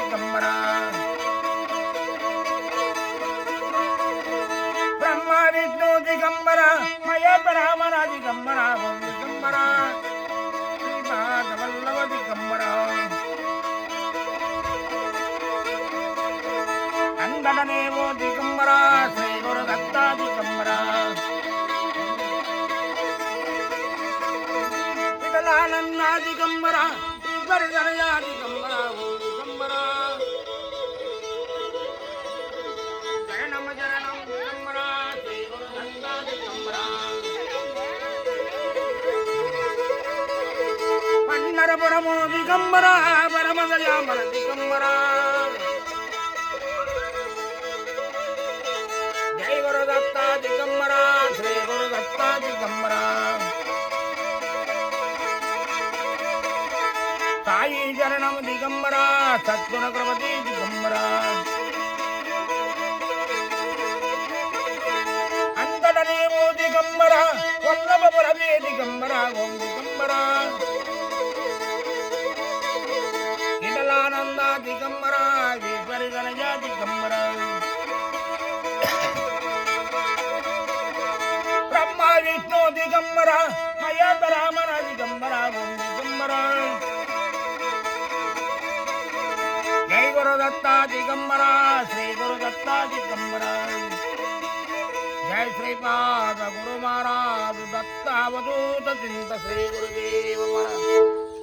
ದಿಗಂಬರ ಬ್ರಹ್ಮ ವಿಷ್ಣು ದಿಗಂಬರ ಮಹೇಶ್ವರ ರಾಮನ ದಿಗಂಬರ ಓಂ ದಿಗಂಬರ ಶ್ರೀಪಾದವಲ್ಲಭ ದಿಗಂಬರ ಅಂದಡನೇವೋ ದಿಗಂಬರ ಶ್ರೀ ಗುರುದತ್ತ ದಿಗಂಬರ ವಿಠಲಾನಂದ ದಿಗಂಬರ ಈಶ್ವರಜನಯ ದಿಗಂಬರ ಓಂ ದಿಗಂಬರ ಶರಣಂ ಶರಣಂ ದಿಗಂಬರ ಶ್ರೀ ಗುರುದತ್ತ ದಿಗಂಬರ ಪನ್ನರಪುರಮೋ ದಿಗಂಬರ ಪರಮದಯಾಮನ ದಿಗಂಬರ ಜೈ ಗುರುದತ್ತ ದಿಗಂಬರ ಶ್ರೀ ಗುರುದತ್ತ ದಿಗಂಬರ ಸಾಯಿ ಶರಣಂ ದಿಗಂಬರ ಸದ್ಗುಣ ಪ್ರಭತಿ ದಿಗಂಬರ ಅಂತಡನೇವೋ ದಿಗಂಬರ ವಲ್ಲಭ ಪರವೇ ದಿಗಂಬರ ಓಂ ದಿಗಂಬರ ವಿಠಲಾನಂದ ದಿಗಂಬರ ಈಶ್ವರಜನಯ ದಿಗಂಬರ ಬ್ರಹ್ಮ ವಿಷ್ಣು ದಿಗಂಬರ ಮಹೇಶ್ವರ ರಾಮನ ದಿಗಂಬರ ಓಂ ದಿಗಂಬರ ಜೈ ಗುರುದತ್ತ ದಿಗಂಬರ ಶ್ರೀ ಗುರುದತ್ತ ದಿಗಂಬರ ಜೈ ಶ್ರೀಪಾದ ಗುರು ಮಹಾರಾಜ ದತ್ತ ಅವಧೂತ ಚಿಂತ ಶ್ರೀ ಗುರುದೇವ